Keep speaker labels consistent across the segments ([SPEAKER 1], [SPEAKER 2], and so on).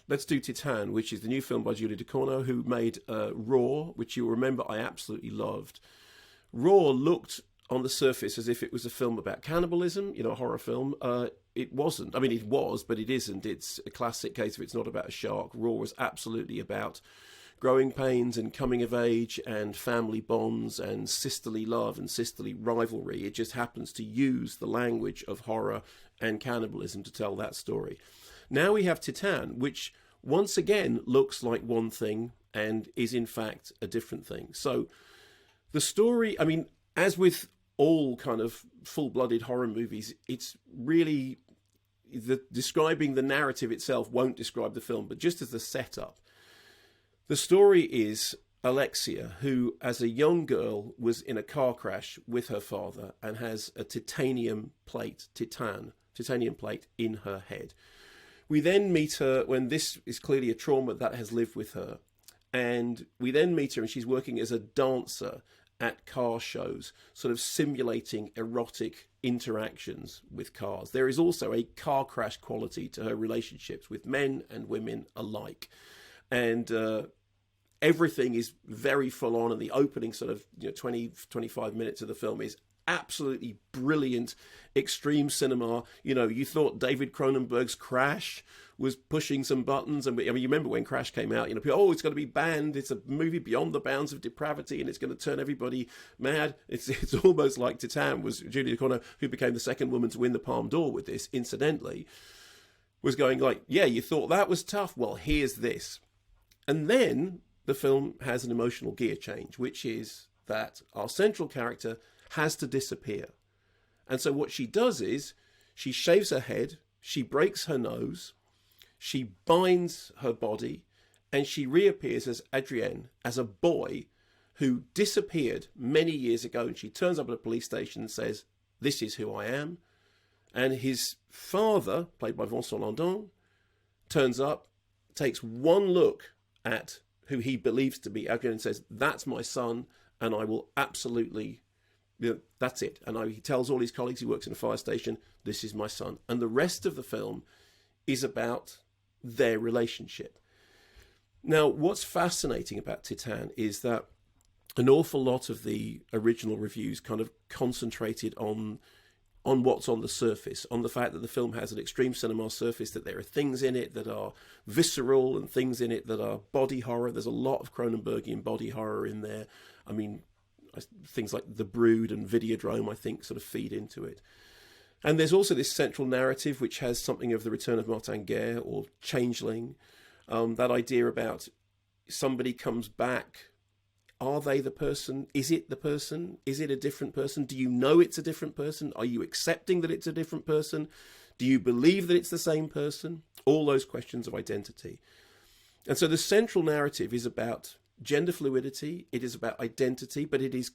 [SPEAKER 1] let's do Titane, which is the new film by Julie Ducournau, who made Raw, which you'll remember I absolutely loved. Raw looked on the surface as if it was a film about cannibalism, a horror film. It wasn't. I mean, it was, but it isn't. It's a classic case of it's not about a shark. Raw was absolutely about growing pains and coming of age and family bonds and sisterly love and sisterly rivalry. It just happens to use the language of horror and cannibalism to tell that story. Now we have Titane, which once again looks like one thing and is in fact a different thing. So the story, I mean, as with all kind of full-blooded horror movies, it's really describing the narrative itself won't describe the film, but just as the setup. The story is Alexia, who as a young girl was in a car crash with her father and has a titanium plate in her head. We then meet her when this is clearly a trauma that has lived with her. And we then meet her and she's working as a dancer at car shows, sort of simulating erotic interactions with cars. There is also a car crash quality to her relationships with men and women alike. And everything is very full on, and the opening sort of 20-25 minutes of the film is absolutely brilliant, extreme cinema. You thought David Cronenberg's Crash was pushing some buttons, and I mean, you remember when Crash came out, people, it's going to be banned, it's a movie beyond the bounds of depravity, and it's going to turn everybody mad. It's almost like Titane was Julie Ducournau, who became the second woman to win the Palme d'Or with this, incidentally, was going like, yeah, you thought that was tough, well, here's this. And then the film has an emotional gear change, which is that our central character has to disappear. And so what she does is she shaves her head, she breaks her nose, she binds her body, and she reappears as Adrienne, as a boy who disappeared many years ago. And she turns up at a police station and says, "This is who I am." And his father, played by Vincent turns up, takes one look at who he believes to be Adrienne and says, "That's my son, and I will absolutely, that's it." And he tells all his colleagues, he works in a fire station, "This is my son." And the rest of the film is about their relationship. Now, what's fascinating about Titane is that an awful lot of the original reviews kind of concentrated on what's on the surface, on the fact that the film has an extreme cinema surface, that there are things in it that are visceral and things in it that are body horror. There's a lot of Cronenbergian body horror in there. I mean, things like The Brood and Videodrome, I think, sort of feed into it. And there's also this central narrative, which has something of the return of Martin Guerre or Changeling. That idea about somebody comes back. Are they the person? Is it the person? Is it a different person? Do you know it's a different person? Are you accepting that it's a different person? Do you believe that it's the same person? All those questions of identity. And so the central narrative is about gender fluidity. It is about identity, but it is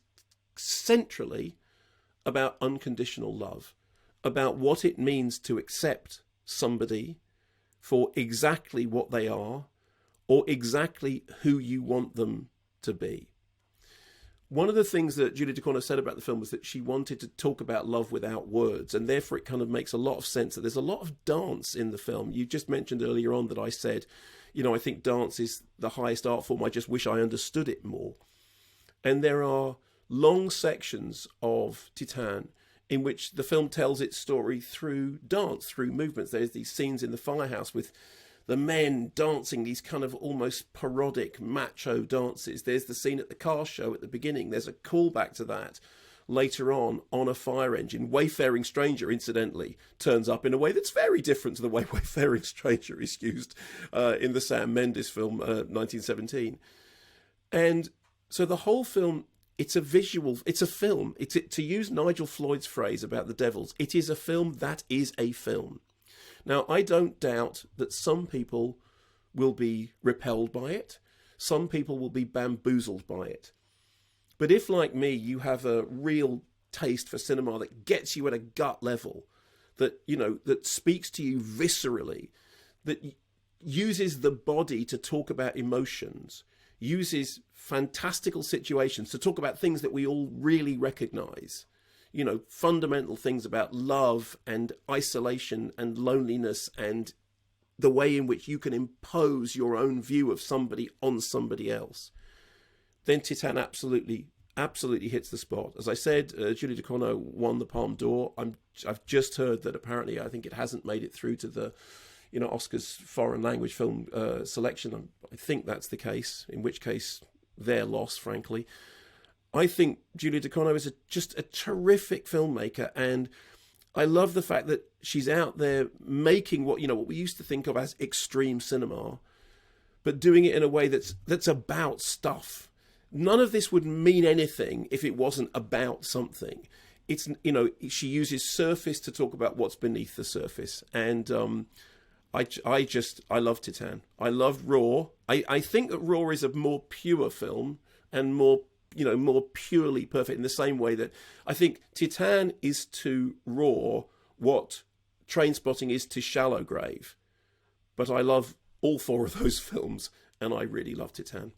[SPEAKER 1] centrally about unconditional love, about what it means to accept somebody for exactly what they are or exactly who you want them to be. One of the things that Julie Ducournau said about the film was that she wanted to talk about love without words, and therefore it kind of makes a lot of sense that there's a lot of dance in the film. You just mentioned earlier on that I said, I think dance is the highest art form. I just wish I understood it more. And there are long sections of Titane in which the film tells its story through dance, through movements. There's these scenes in the firehouse with the men dancing these kind of almost parodic macho dances. There's the scene at the car show at the beginning. There's a callback to that later on a fire engine. Wayfaring Stranger, incidentally, turns up in a way that's very different to the way Wayfaring Stranger is used in the Sam Mendes film, 1917. And so the whole film, it's a film. To use Nigel Floyd's phrase about The Devils, it is a film that is a film. Now, I don't doubt that some people will be repelled by it. Some people will be bamboozled by it. But if, like me, you have a real taste for cinema that gets you at a gut level, that, that speaks to you viscerally, that uses the body to talk about emotions, uses fantastical situations to talk about things that we all really recognize, fundamental things about love and isolation and loneliness and the way in which you can impose your own view of somebody on somebody else, then Titane absolutely hits the spot. As I said, Julie Ducournau won the Palme d'Or. I've just heard that apparently I think it hasn't made it through to the Oscars foreign language film selection. I think that's the case, in which case their loss, frankly. I think Julie Ducournau is just a terrific filmmaker, and I love the fact that she's out there making what we used to think of as extreme cinema, but doing it in a way that's about stuff. None of this would mean anything if it wasn't about something. It's, she uses surface to talk about what's beneath the surface. And I love Titane. I love Raw. I think that Raw is a more pure film and more purely perfect, in the same way that I think Titane is to Raw what Trainspotting is to Shallow Grave. But I love all four of those films, and I really love Titane.